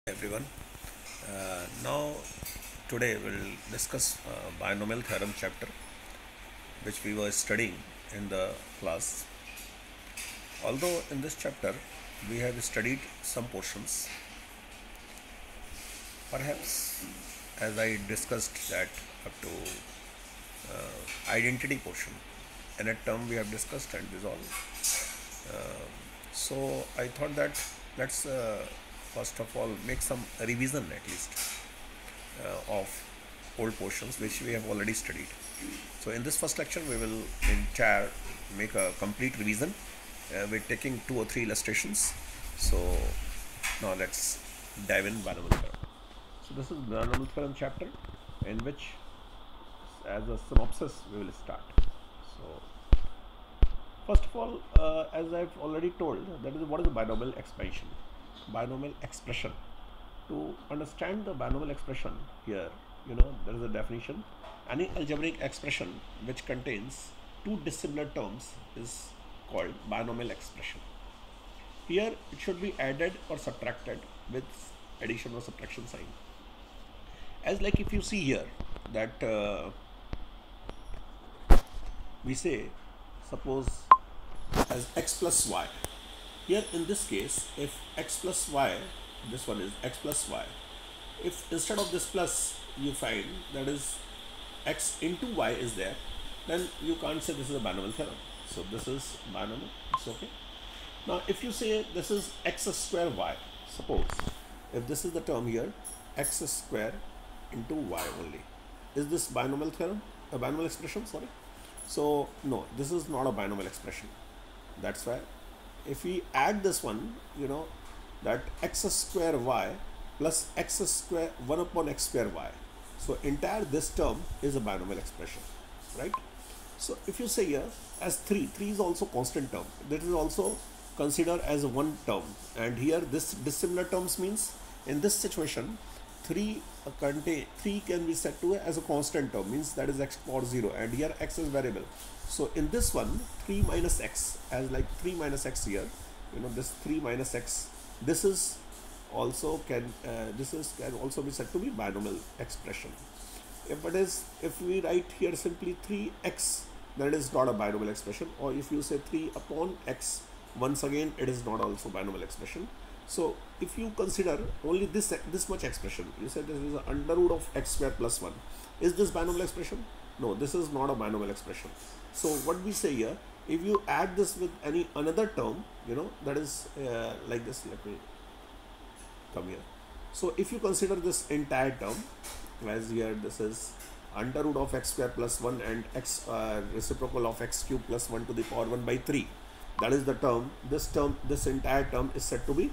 Everyone. Now, today we'll discuss binomial theorem chapter, which we were studying in the class. Although in this chapter we have studied some portions, perhaps as I discussed that up to identity portion, and a term we have discussed and resolved. So I thought that let's first of all make some revision at least of old portions which we have already studied. So in this first lecture we will entire make a complete revision with taking two or three illustrations. So now let's dive in binomial theorem. So this is binomial theorem chapter in which as a synopsis we will start. So first of all, as I've already told, that is what is a binomial expansion, binomial expression. To understand the binomial expression here, there is a definition. Any algebraic expression which contains two dissimilar terms is called binomial expression. Here it should be added or subtracted with addition or subtraction sign. As like if you see here that we say, suppose as x plus y. Here in this case, if x plus y, this one is x plus y. If instead of this plus you find that is x into y is there, then you can't say this is a binomial theorem. So this is binomial, it's okay. Now if you say this is x square y, suppose if this is the term here, x square into y only, is this binomial theorem, a binomial expression, sorry? So no, this is not a binomial expression. That's why if we add this one, that x square y plus x square 1 upon x square y. So entire this term is a binomial expression, right? So if you say here as 3 is also constant term. That is also considered as one term. And here this dissimilar terms means in this situation 3 can be set to as a constant term, means that is x power 0, and here x is variable. So in this one 3 minus x, as like 3 minus x here, this 3 minus x, this is also can also be said to be binomial expression. If we write here simply 3x, then it is not a binomial expression. Or if you say 3 upon x, once again it is not also binomial expression. So if you consider only this much expression, you said this is the under root of x square plus 1. Is this binomial expression? No, this is not a binomial expression. So what we say here, if you add this with any another term, that is like this. Let me come here. So if you consider this entire term, as here this is under root of x square plus 1 and x reciprocal of x cube plus 1 to the power 1 by 3. That is the term. This entire term is said to be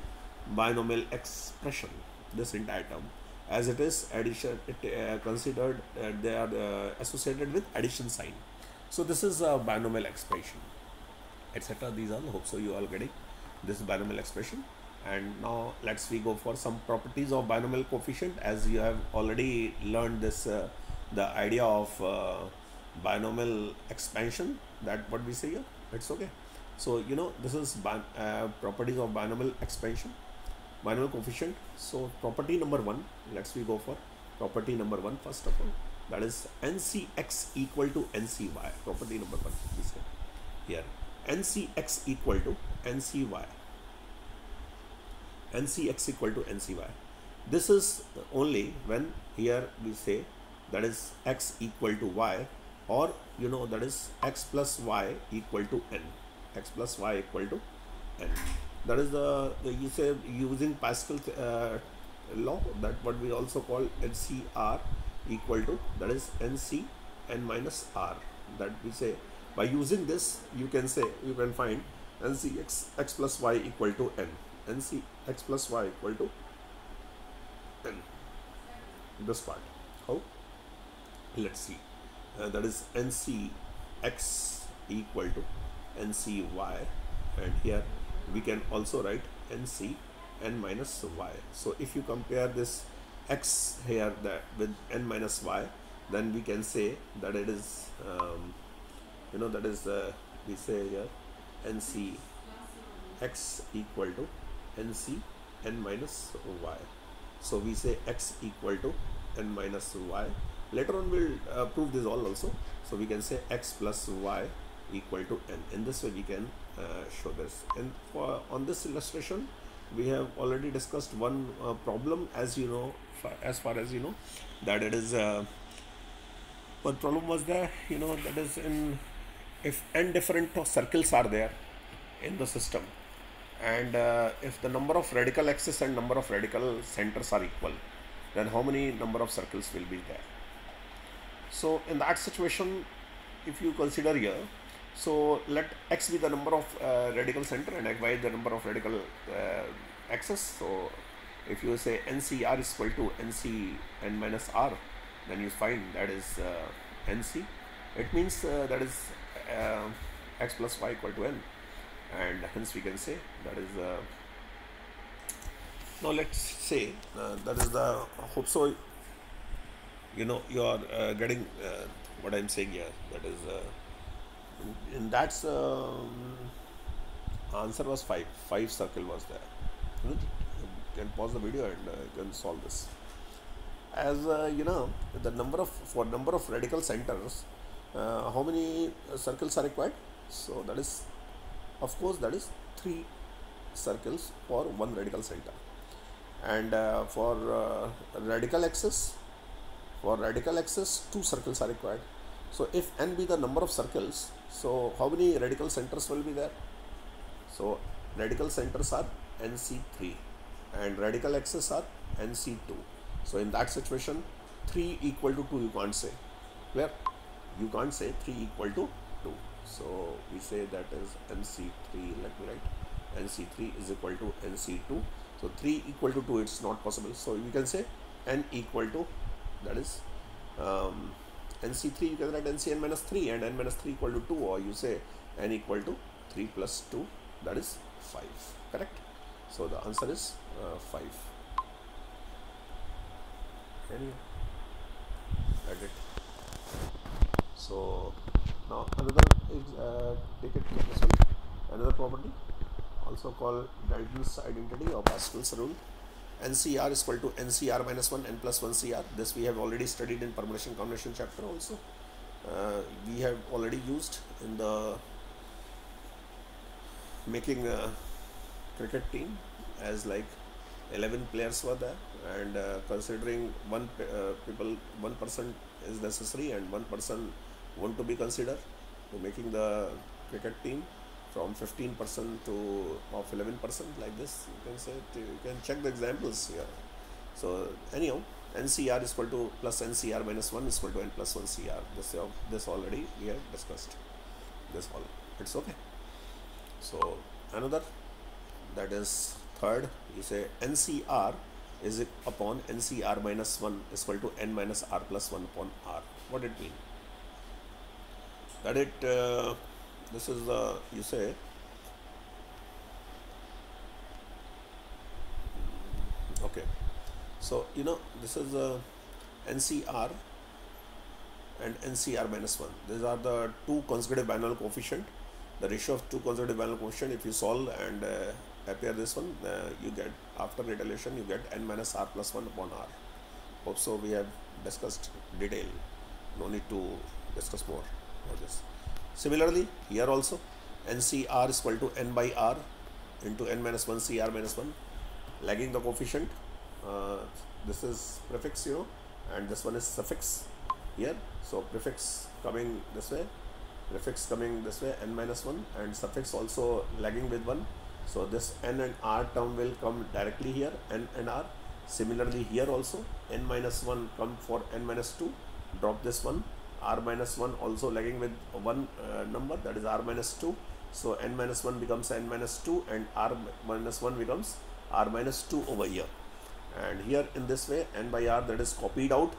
binomial expression. This entire term, as it is addition, it considered they are associated with addition sign. So this is a binomial expression, etc. These are, hope so you all getting this binomial expression. And now let's we go for some properties of binomial coefficient. As you have already learned this the idea of binomial expansion, that what we say here, it's okay. So this is properties of binomial expansion, binomial coefficient. So property number 1, let's we go for property number 1 first of all, that is ncx equal to ncy. Property number 1, we say here ncx equal to ncy, ncx equal to ncy. This is only when here we say that is x equal to y, or that is x plus y equal to n, x plus y equal to n. That is the you say using Pascal law, that what we also call NCR equal to, that is NC n minus r. That we say by using this you can find NC x plus y equal to n, NC x plus y equal to n. This part, how? Let's see. That is NC x equal to NC y, and here we can also write NC n minus y. So if you compare this x here with n minus y, then we can say that it is that is we say here NC x equal to NC n minus y. So we say x equal to n minus y. Later on we'll prove this all also. So we can say x plus y equal to n. In this way we can show this. And for on this illustration we have already discussed one problem, as you know, as far as you know, that it is one problem was there, you know, that is in if n different circles are there in the system, and if the number of radical axis and number of radical centers are equal, then how many number of circles will be there? So in that situation, if you consider here, so let x be the number of radical center and y the number of radical axis. So if you say NCR is equal to NC n minus r, then you find that is NC. It means that is x plus y equal to n, and hence we can say that is now let's say that is the hope so you know you are getting what I'm saying here. That is in that answer was five circle was there. You can pause the video and you can solve this. As you know, the number of radical centers, how many circles are required? So that is, of course, that is 3 circles for one radical center. And for radical axis 2 circles are required. So if n be the number of circles, so how many radical centers will be there? So radical centers are NC3 and radical axis are NC2. So in that situation, 3 equal to 2 you can't say. Where? You can't say 3 equal to 2. So we say that is NC3, let me write, NC3 is equal to NC2. So 3 equal to 2, it's not possible. So we can say n equal to, that is NC3, you can write NCn minus 3 and n minus 3 equal to 2, or you say n equal to 3 plus 2, that is 5, correct? So the answer is 5. Anyway, that's it. So now another is take it this one, another property also called Dalton's identity or Pascal's rule. NCR is equal to NCR minus 1 n plus 1 CR. This we have already studied in permutation combination chapter also. We have already used in the making a cricket team, as like 11 players were there, and considering one person is necessary and one person want to be considered to making the cricket team from 15% to of 11%, like this you can say. You can check the examples here. So anyhow, NCR is equal to plus NCR minus 1 is equal to n plus 1 CR. This already we have discussed. This all, it's okay. So another, that is third, you say NCR is upon NCR minus 1 is equal to n minus r plus 1 upon r. What it mean? That it this is the, you say okay, so you know this is NCR and NCR minus 1. These are the two consecutive binomial coefficient. The ratio of two consecutive binomial coefficient, if you solve and appear this one, you get, after iteration you get n minus r plus 1 upon r. Hope so we have discussed detail, no need to discuss more about this. Similarly here also NCR is equal to n by r into n minus 1 CR minus 1, lagging the coefficient. This is prefix, you know, and this one is suffix here. So prefix coming this way, prefix coming this way, n minus 1, and suffix also lagging with 1. So this n and r term will come directly here, n and r. Similarly here also n minus 1 come for n minus 2, drop this one, r minus 1 also lagging with one number, that is r minus 2. So n minus 1 becomes n minus 2 and r minus 1 becomes r minus 2 over here. And here in this way n by r, that is copied out,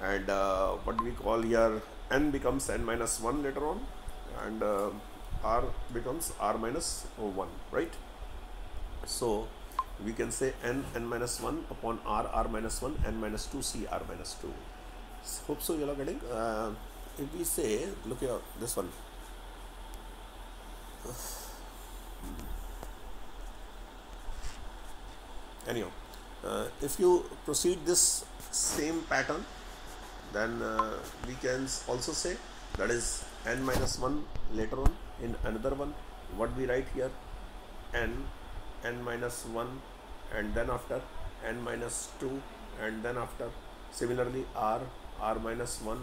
and what we call here n becomes n minus 1 later on, and r becomes r minus 1, right? So we can say n minus 1 upon r minus 1, n minus 2 c r minus 2. Hope so you are getting. If we say, look here, this one, anyhow, If you proceed this same pattern, then we can also say that is n minus 1 later on in another one. What we write here, n minus 1, and then after n minus 2, and then after similarly r minus 1,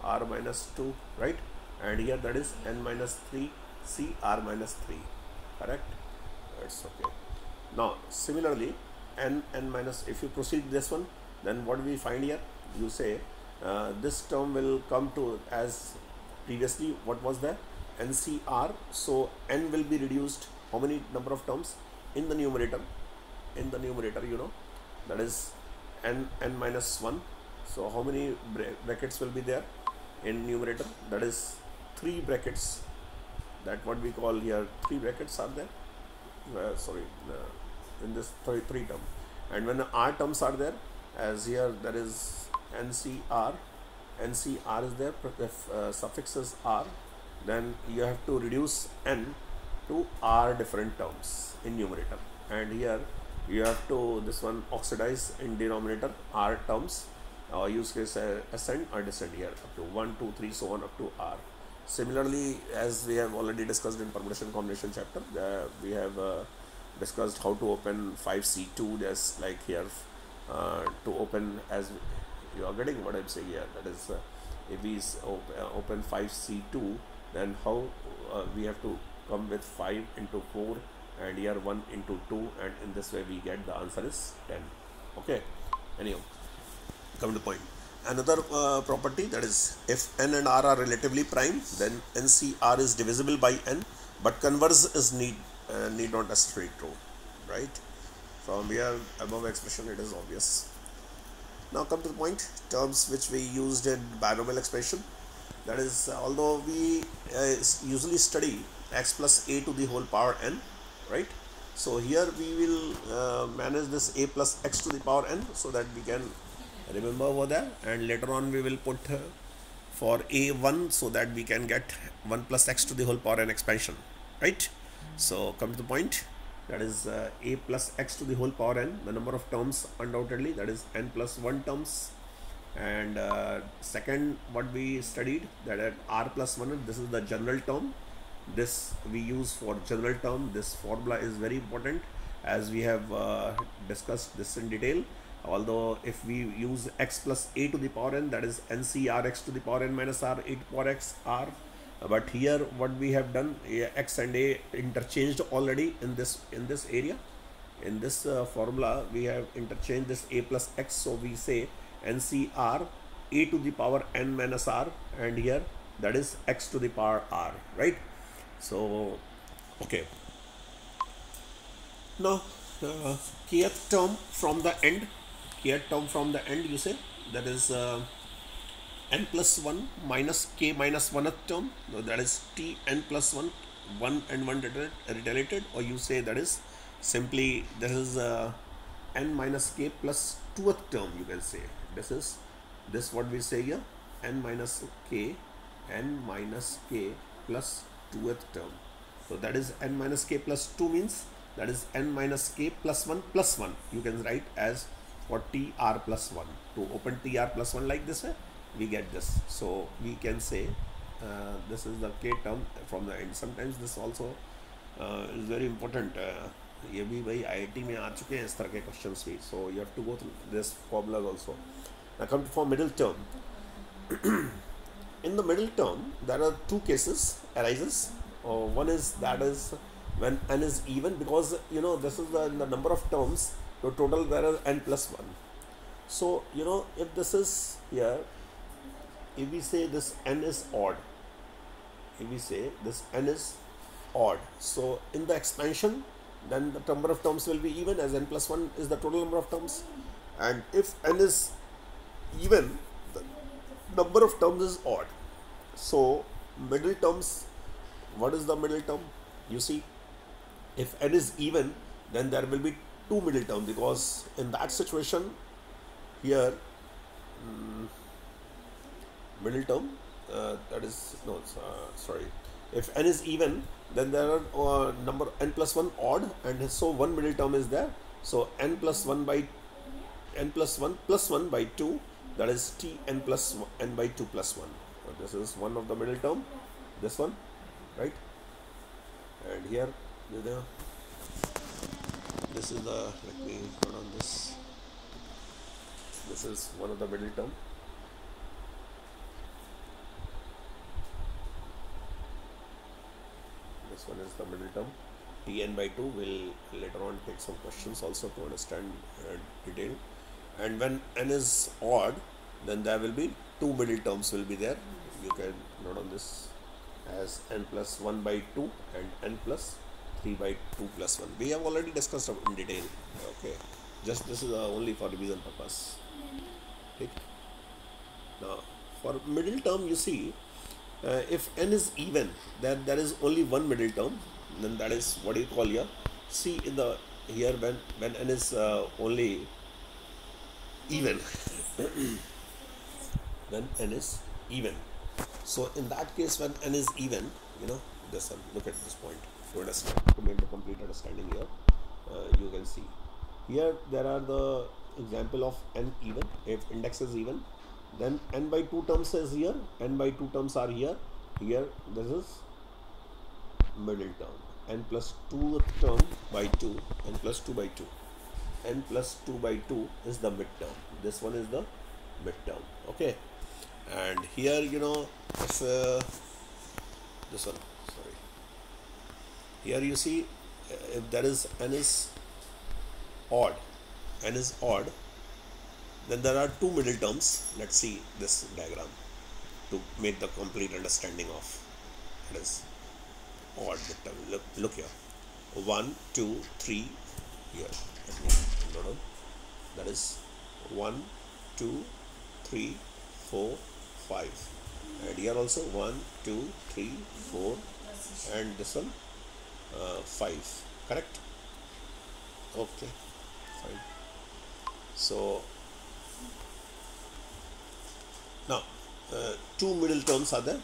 r minus 2, right? And here that is n minus 3, c r minus 3, correct? That's okay. Now similarly n minus, if you proceed this one, then what we find here, you say this term will come to as previously what was there, ncr. So n will be reduced, how many number of terms in the numerator, you know, that is n minus 1. so how many brackets will be there in numerator? That is 3 brackets, that what we call here 3 brackets are there, in this three term. And when the r terms are there, as here there is ncr is there, if suffix is r, then you have to reduce n to r different terms in numerator, and here you have to this one oxidize in denominator r terms, or use case ascend or descend here up to 1 2 3 so on up to r. Similarly, as we have already discussed in permutation combination chapter, we have discussed how to open 5c2. There's like here to open, as you are getting what I'm saying here, that is if we open 5c2, then how we have to come with 5 into 4 and here 1 into 2, and in this way we get the answer is 10. Okay, anyhow, come to point. Another property, that is if n and r are relatively prime, then ncr is divisible by n, but converse is need not necessarily true, right? From here above expression it is obvious. Now come to the point, terms which we used in binomial expression, that is although we usually study x plus a to the whole power n, right? So here we will manage this a plus x to the power n so that we can remember over there, and later on we will put for a1 so that we can get 1 plus x to the whole power n expansion, right? So come to the point, that is a plus x to the whole power n, the number of terms undoubtedly, that is n plus 1 terms. And second, what we studied, that at r plus 1, this is the general term. This we use for general term. This formula is very important, as we have discussed this in detail. Although if we use x plus a to the power n, that is ncrx to the power n minus r, e to the power x r. But here what we have done, x and a interchanged already in this area. In this formula we have interchanged this a plus x, so we say ncr a to the power n minus r, and here that is x to the power r, right? So okay, now kth term from the end, you say, that is n plus 1 minus k minus 1th term, that is t n plus 1 and 1 related, or you say that is simply this is n minus k plus 2th term, you can say. This what we say here, n minus k plus 2th term. So that is n minus k plus 2 means that is n minus k plus 1 plus 1. You can write as for tr plus 1. To open tr plus 1 like this way, we get this. So we can say this is the k term from the end. Sometimes this also is very important. ये भी भाई IIT में आ चुके हैं इस तरह के questions भी. So you have to go through this formula also. Now come for middle term. In the middle term, there are two cases arises. One is that is when n is even, because you know this is the number of terms. So total there is n plus 1. So you know if this is here, if we say this n is odd, so in the expansion, then the number of terms will be even, as n plus 1 is the total number of terms. And if n is even, the number of terms is odd. So middle terms, what is the middle term? You see, if n is even, then there will be 2 middle terms, because in that situation here middle term if n is even, then there are number n plus 1 odd, and so one middle term is there. So n plus 1 by n plus 1 by 2, that is t n plus n by 2 plus 1. So this is one of the middle term, this one, right? And here, this is the, let me put on this. This is one of the middle term. This one is the middle term. Tn by 2 will later on take some questions also to understand detail. And when n is odd, then there will be two middle terms will be there. You can note on this as n plus 1 by 2 and n plus 3 by 2 plus 1. We have already discussed in detail. Okay, just this is only for revision purpose. Okay. Now for middle term, you see, if n is even, then there is only one middle term, then that is what you call here. See in the here when n is only even, when n is even. So in that case, when n is even, this one, look at this point to understand, to make the complete understanding here. You can see here there are the example of n even. If index is even, then n by 2 terms is here, n by 2 terms are here. Here this is middle term, n plus 2 term by 2, n plus 2 by 2, n plus 2 by 2 is the midterm. This one is the midterm. Okay, and here it's this one, sorry. Here you see, if there is n is odd, then there are two middle terms. Let's see this diagram to make the complete understanding of it is odd midterm. Look here, 1, 2, 3 here. Let me note on. That is 1, 2, 3, 4, 5. And here also 1, 2, 3, 4, and this one 5. Correct? Okay, fine. So now two middle terms are there.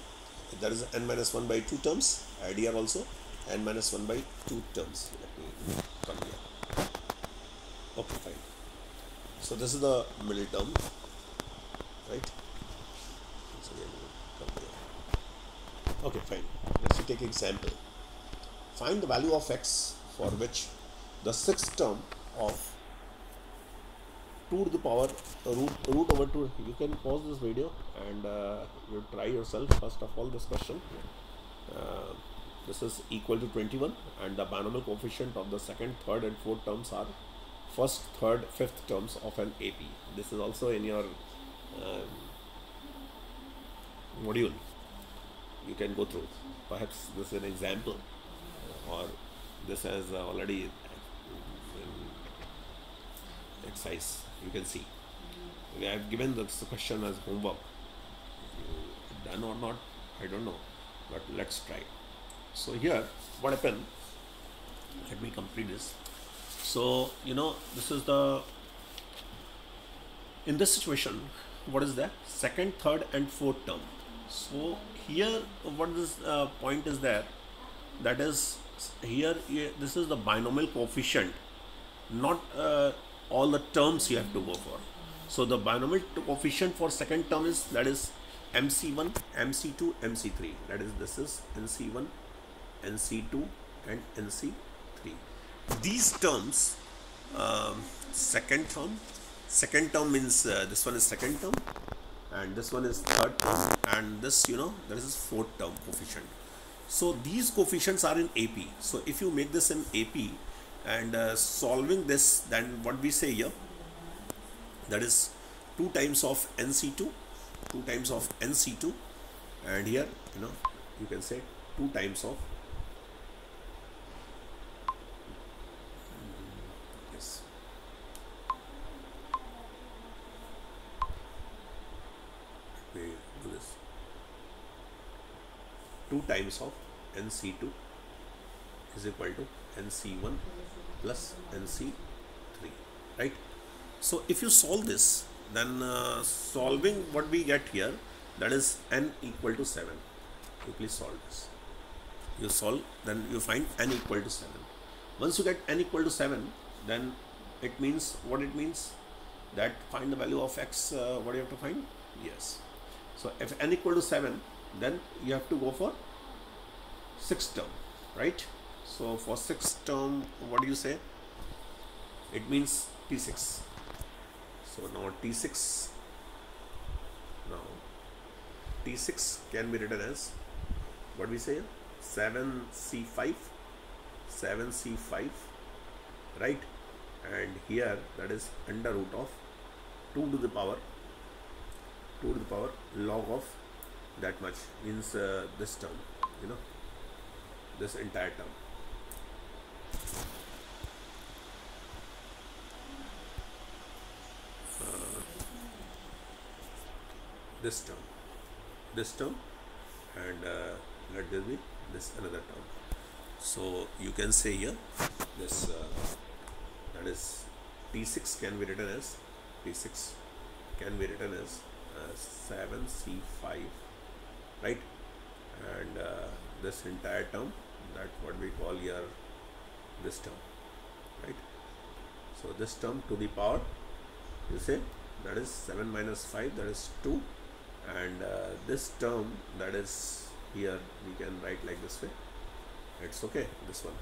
There is n minus 1 by 2 terms. And here also n minus 1 by 2 terms. Let me come here. Okay, fine. So this is the middle term, right? So come here. Okay, fine. Let's take example. Find the value of x for which the sixth term of 2 to the power root over 2. You can pause this video and you try yourself first of all this question. This is equal to 21, and the binomial coefficient of the second, third and fourth terms are first, third, fifth terms of an AP. This is also in your module. You can go through. Perhaps this is an example, or this has already exercise. You can see. I have given this question as homework. Done or not, I don't know. But let's try. So here, what happened? Let me complete this. So this is the, in this situation, what is that? Second, third and fourth term. So here, what this point is there? That is here. This is the binomial coefficient, not all the terms you have to go for. So the binomial coefficient for second term is, that is MC1, MC2, MC3. That is, this is NC1, NC2 and NC3. These terms, second term means this one is second term and this one is third term, and this there is fourth term coefficient. So these coefficients are in AP. So if you make this in AP and solving this, then what we say here, that is 2 times of NC2, 2 times of NC2, and here you can say 2 times of yes, let me do this, 2 times of NC2 is equal to NC1 plus NC3, right? So if you solve this, then solving what we get here, that is n equal to 7. You please solve this. You solve, then you find n equal to 7. Once you get n equal to 7, then it means, what it means, that find the value of x. What do you have to find? Yes. So if n equal to 7, then you have to go for sixth term, right? So for sixth term, what do you say? It means T6. So now T6 can be written as, what we say, 7C5, right? And here that is under root of 2 to the power log of that much, means this term, this entire term. This term, and let there be this another term. So you can say here this that is T6 can be written as 7C5, right? And this entire term, that what we call here this term, right? So this term to the power, you say, that is 7 minus 5, that is 2, and this term, that is here we can write like this way. It's okay, this one,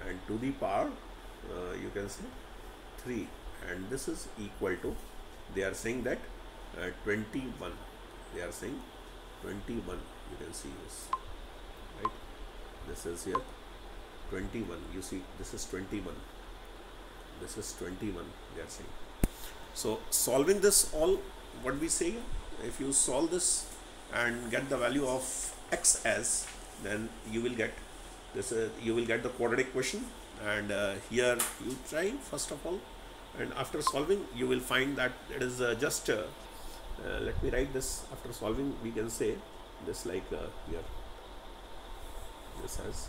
and to the power you can say 3, and this is equal to, they are saying that 21. They are saying 21. You can see this, right? This is here 21. You see, this is 21. This is 21. They are saying. So solving this all, what we say, if you solve this and get the value of x as, then you will get this. You will get the quadratic equation, and here you try first of all, and after solving you will find that it is just let me write this. After solving, we can say this like here, this has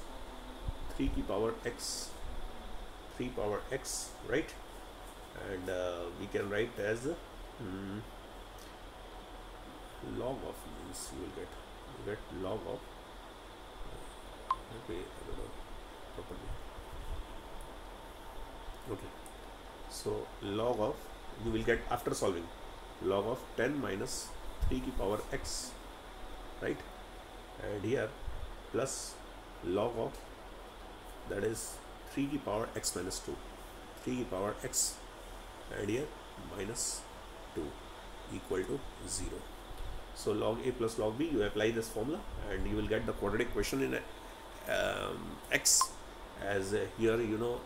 3 to the power x, right? And we can write as log of, means you will get log of, properly. Okay, so log of, you will get, after solving, log of 10 minus 3 to the power x, right? And here plus log of, that is 3 to the power x minus 2, 3 to the power x, and here minus 2 equal to 0. So log a plus log b, you apply this formula and you will get the quadratic equation in x as here, you know,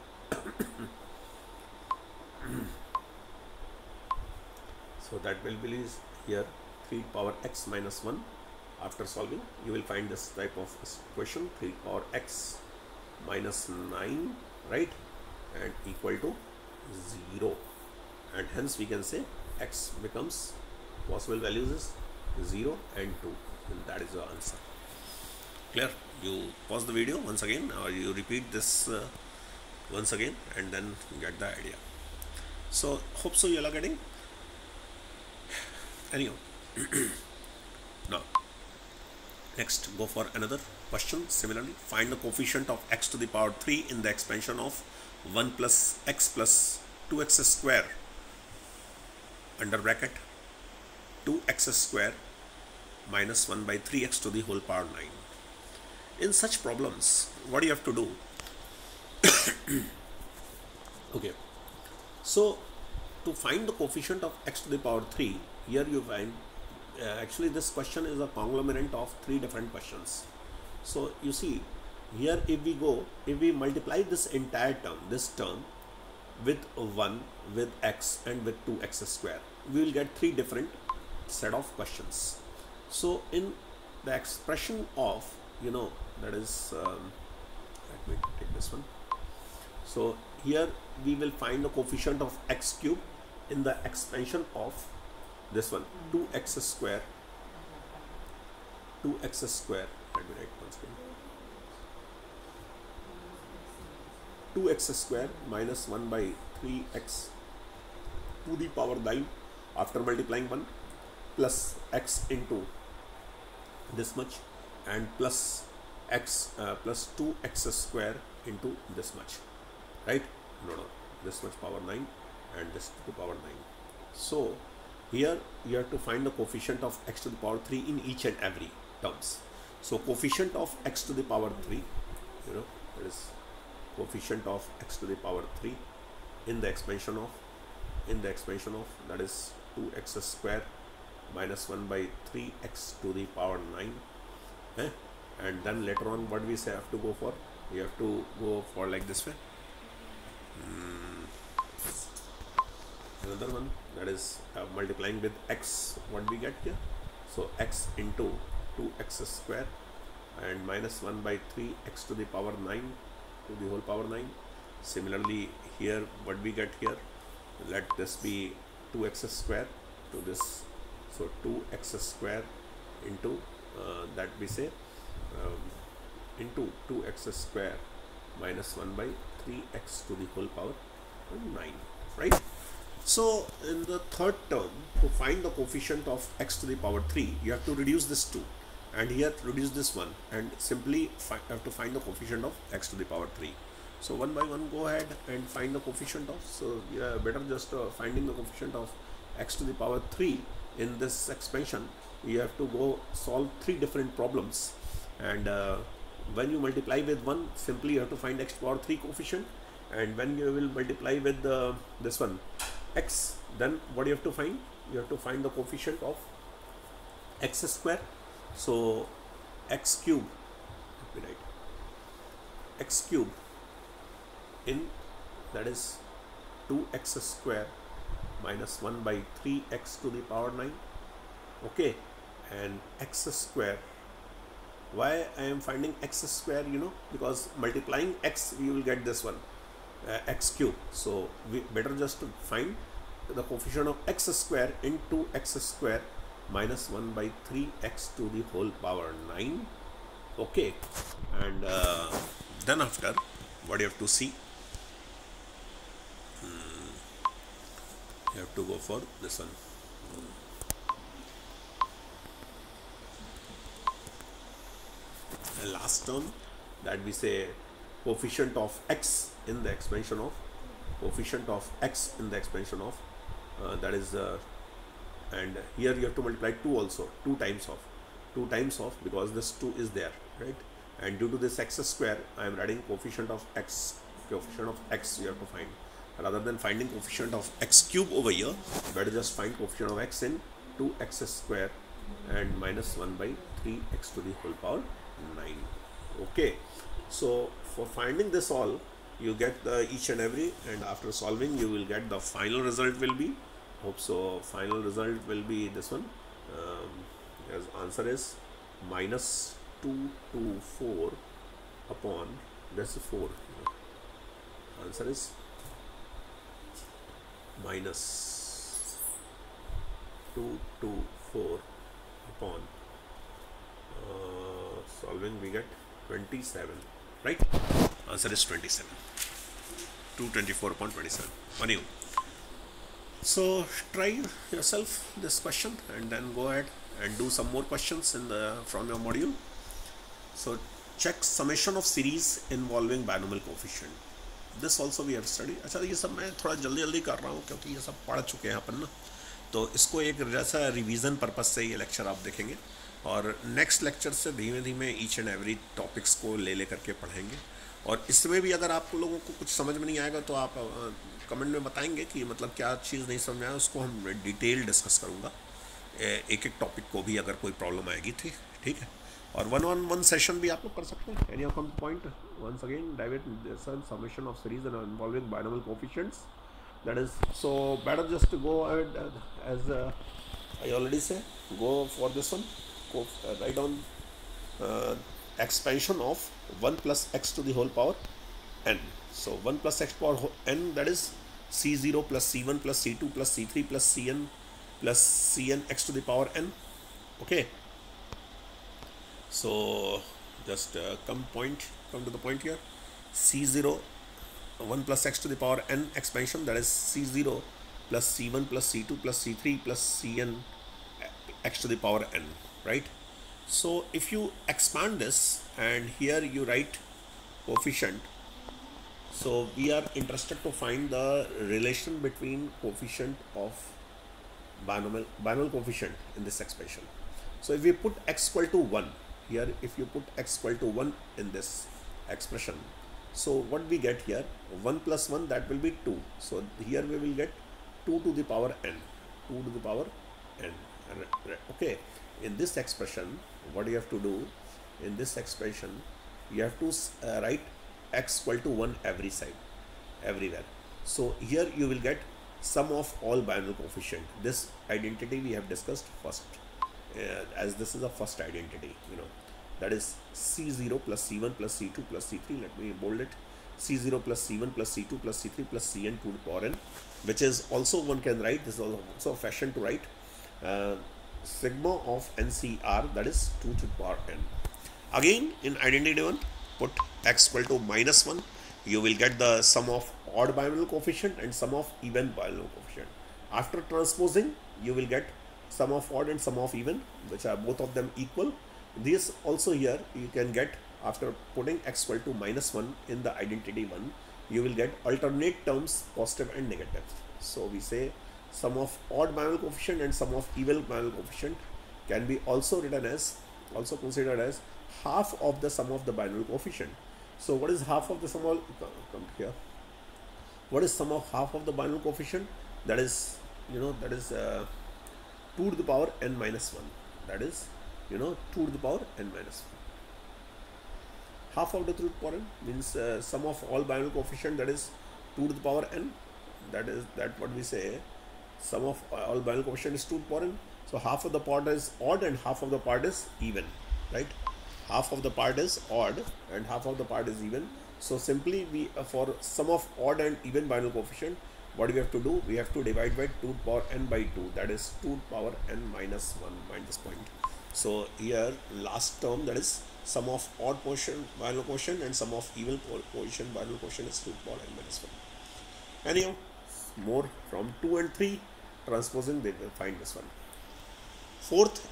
so that will be here 3 to the power x minus 1. After solving, you will find this type of equation, 3 to the power x minus 9, right, and equal to 0, and hence we can say x becomes, possible values is 0 and 2, and that is the answer. Clear? You pause the video once again, or you repeat this once again, and then you get the idea. So hope so you are getting. Anyhow, now next go for another question. Similarly, find the coefficient of x to the power 3 in the expansion of 1 plus x plus 2x square under bracket 2x square minus 1 by 3x to the whole power 9. In such problems, what do you have to do? Okay, so to find the coefficient of x to the power 3, here you find actually this question is a conglomerate of 3 different questions. So you see here, if we multiply this entire term, this term with 1, with x, and with 2x square, we will get 3 different set of questions. So in the expression of, you know, that is let me take this one. So here we will find the coefficient of x cube in the expansion of this one, 2x square, let me write once again, 2x square minus 1 by 3x to the power 9 after multiplying 1, plus x into this much, and plus x plus 2x square into this much, right? No, this much power 9, and this to the power 9. So here you have to find the coefficient of x to the power 3 in each and every terms. So coefficient of x to the power 3, that is coefficient of x to the power 3 in the expansion of that is 2x square minus 1 by 3x to the power 9. And then later on what we say have to go for, we have to go for like this way. Another one, that is multiplying with x, what we get here. So x into 2x square and minus 1 by 3x to the power 9 to the whole power 9. Similarly here what we get here, let this be 2x square to this, so 2x square into that we say into 2x square minus 1 by 3x to the whole power 9, right? So in the third term, to find the coefficient of x to the power 3, you have to reduce this 2 and here reduce this 1 and simply have to find the coefficient of x to the power 3. So one by one go ahead and find the coefficient of, so yeah, better just finding the coefficient of x to the power 3 in this expansion. You have to go solve 3 different problems, and when you multiply with 1, simply you have to find x to the power 3 coefficient, and when you will multiply with this one x, then what you have to find? You have to find the coefficient of x square. So x cube, let me write x cube in, that is 2x square minus 1 by 3x to the power 9, okay, and x square. Why I am finding x square? Because multiplying x we will get this one, x cube. So we better just to find the coefficient of x square into x square minus 1 by 3x to the whole power 9, okay. And then after, what you have to see, you have to go for this one. And last term, that we say coefficient of x in the expansion of that is and here you have to multiply 2 also, 2 times of, because this 2 is there, right? And due to this x square, I am writing coefficient of x you have to find. Rather than finding coefficient of x cube over here, better just find coefficient of x in 2x square and minus 1 by 3x to the whole power 9, okay. So for finding this all, you get the each and every, and after solving you will get the final result will be, hope so, final result will be this one. As answer is minus 224 upon this 4. Answer is minus 224 upon solving we get 27, right? Answer is 27. 224 upon 27. Manu. So try yourself this question and then go ahead and do some more questions from your module. So check summation of series involving binomial coefficient. This also we have studied. अच्छा, ये सब मैं थोड़ा जल्दी कर रहा हूँ क्योंकि ये सब पढ़ चुके हैं अपन ना, तो इसको एक जैसा रिवीजन पर्पस से ये लेक्चर आप देखेंगे, और नेक्स्ट लेक्चर से धीमे धीमे ईच एंड एवरी टॉपिक्स को ले करके पढ़ेंगे. और इसमें भी अगर आप लोगों को कुछ समझ में नहीं आएगा तो आप कमेंट में बताएंगे कि मतलब क्या चीज़ नहीं समझ आया, उसको हम डिटेल डिस्कस करूँगा, एक टॉपिक को भी अगर कोई प्रॉब्लम आएगी. ठीक है. और 1-on-1 सेशन भी आप लोग कर सकते हैं. Any of point once again David summation of series and involving binomial coefficients, that is, so better just to go ahead as I already say, go for this one, write down expansion of 1 plus x to the whole power n. So 1 plus x power n, that is c0 plus c1 plus c2 plus c3 plus cn plus cn x to the power n, okay. So just come to the point here. C0 1 plus x to the power n expansion, that is c0 plus c1 plus c2 plus c3 plus cn x to the power n, right? So if you expand this and here you write coefficient, So we are interested to find the relation between coefficient of binomial coefficient in this expression. So if we put x equal to 1 here, if you put x equal to 1 in this expression, so what we get here, 1 plus 1, that will be 2. So here we will get 2 to the power n, 2 to the power n. Okay, in this expression, what you have to do, in this expression, you have to write x equal to 1 every side, everywhere. So here you will get sum of all binomial coefficient. This identity we have discussed first, as this is a first identity, that is C0 plus C1 plus C2 plus C3. Let me bold it. C0 plus C1 plus C2 plus C3 plus Cn to the power n, which is also one can write. This is also a fashion to write sigma of NCR, that is 2 to the power n. Again, in identity 1, put x equal to minus 1. You will get the sum of odd binomial coefficient and sum of even binomial coefficient. After transposing, you will get sum of odd and sum of even, which are both of them equal. This also here you can get after putting x equal to minus 1 in the identity 1, you will get alternate terms, positive and negative. So we say sum of odd binomial coefficient and sum of even binomial coefficient can be also written as, also considered as half of the sum of the binomial coefficient. So what is half of the sum of, come here, what is sum of half of the binomial coefficient? That is, that is 2 to the power n minus 1. That is, 2 to the power n minus 1. Half of the 2 to the power n means sum of all binomial coefficient, that is 2 to the power n. That is what we say, sum of all binomial coefficient is 2 to the power n. So half of the part is odd and half of the part is even, right? Half of the part is odd and half of the part is even. So simply we for sum of odd and even binomial coefficient, what we have to do, we have to divide by 2 to the power n by 2, that is 2 to the power n minus 1, mind this point. So here last term, that is sum of odd portion binomial quotient and sum of even portion binomial quotient is 2 to the power n minus 1. Anyhow, more from 2 and 3 transposing, they will find this one. Fourth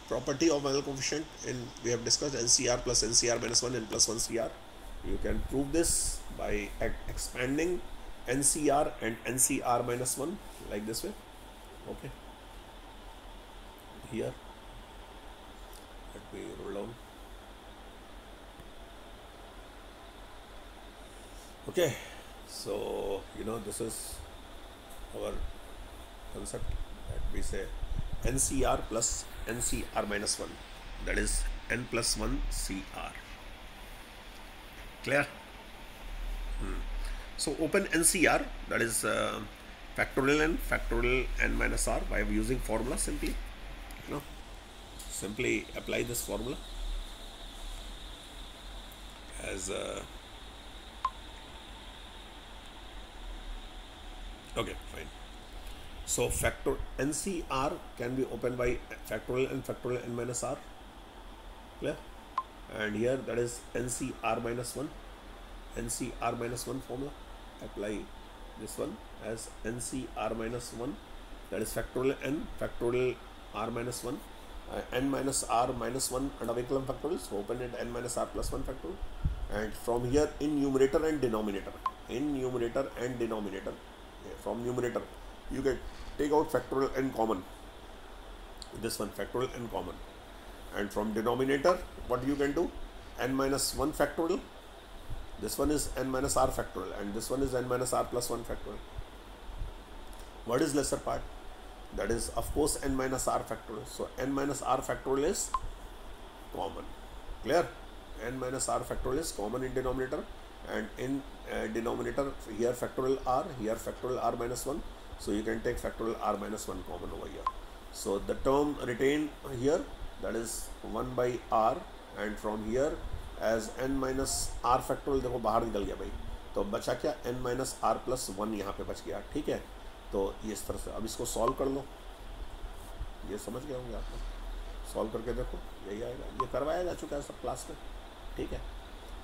property of binomial coefficient, in we have discussed NCR plus NCR minus 1 and plus 1 CR. You can prove this by expanding NCR and NCR minus 1 like this way. Okay, here let me roll down. Okay, so this is our concept, that we say NCR plus NCR minus 1, that is n plus 1 CR. Clear? So open NCR, that is factorial n minus r, by using formula. Simply simply apply this formula as okay, fine. So factor NCR can be opened by factorial n minus r. Clear? And here that is NCR minus 1, NCR minus 1 formula. Apply this one as NCR minus 1, that is factorial r minus 1, n minus r minus 1 under Vinculum factorial. So open it n minus r plus 1 factorial, and from here in numerator and denominator, from numerator you can take out factorial n common, this one factorial n common, and from denominator what you can do, n minus 1 factorial, this one is n minus r factorial, and this one is n minus r plus 1 factorial. What is lesser part? That is of course n minus r factorial. So n minus r factorial is common. Clear? N minus r factorial is common in denominator, and in denominator here factorial r, here factorial r minus 1. So you can take factorial r minus 1 common over here. So the term retained here, that is 1 by r, and from here as n minus r factorial, देखो बाहर निकल गया भाई, तो बचा क्या, n minus r plus 1 यहाँ पे बच गया. ठीक है, तो ये इस तरह से अब इसको सॉल्व कर लो. ये समझ गए होंगे आप, सॉल्व करके देखो यही आएगा. ये करवाया जा चुका है सब क्लास में. ठीक है,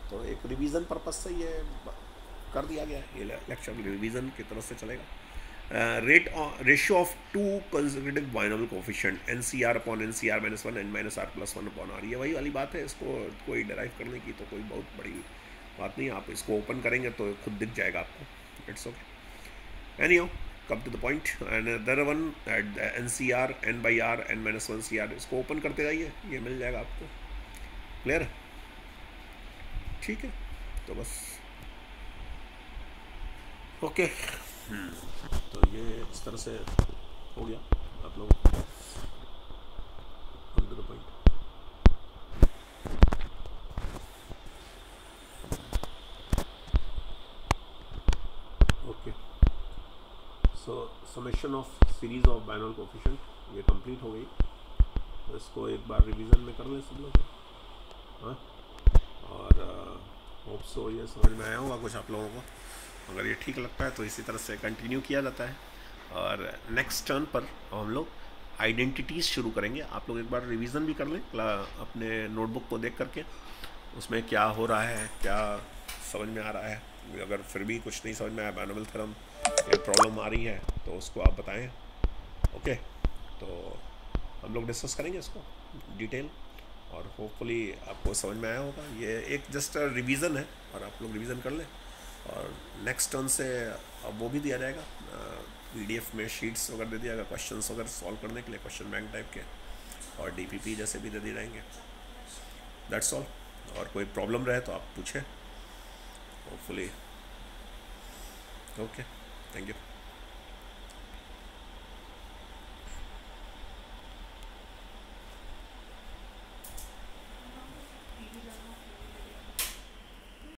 तो एक रिवीजन पर्पज से ये कर दिया गया. ये लेक्चर रिवीजन की तरफ से चलेगा. Ratio of two consecutive binomial coefficient NCR upon NCR minus 1 n minus r plus 1 upon r. ये वही वाली बात है. इसको कोई डेराइव करने की तो कोई बहुत बड़ी बात नहीं, आप इसको ओपन करेंगे तो खुद दिख जाएगा आपको। It's okay. Anyhow, come to the point. And other one at n C r n by r n minus one C r, इसको ओपन करते जाइए, ये मिल जाएगा आपको। क्लियर? ठीक है, तो बस ओके। तो ये इस तरह से हो गया आप लोग come to the point. Okay, so summation of series of binomial coefficient ये कंप्लीट हो गई। तो इसको एक बार रिवीजन में कर लें सब लोग, हाँ। और होप सो ये समझ में आया होगा कुछ आप लोगों को। अगर ये ठीक लगता है तो इसी तरह से कंटिन्यू किया जाता है। और नेक्स्ट टर्न पर हम लोग आइडेंटिटीज़ शुरू करेंगे। आप लोग एक बार रिवीजन भी कर लें अपने नोटबुक को देख करके, उसमें क्या हो रहा है, क्या समझ में आ रहा है। अगर फिर भी कुछ नहीं समझ में आया, बाइनोमियल थ्योरम एक प्रॉब्लम आ रही है, तो उसको आप बताएं। ओके, तो हम लोग डिस्कस करेंगे इसको डिटेल, और होपफुली आपको समझ में आया होगा। ये एक जस्ट रिवीजन है, और आप लोग रिवीजन कर लें। और नेक्स्ट टर्न से अब वो भी दिया जाएगा पीडीएफ में, शीट्स वगैरह दे दिया जाएगा क्वेश्चंस वगैरह सॉल्व करने के लिए, क्वेश्चन बैंक टाइप के, और डीपीपी जैसे भी दे दिए जाएंगे। That's all. और कोई प्रॉब्लम रहे तो आप पूछें, होपफुली। Okay, thank you.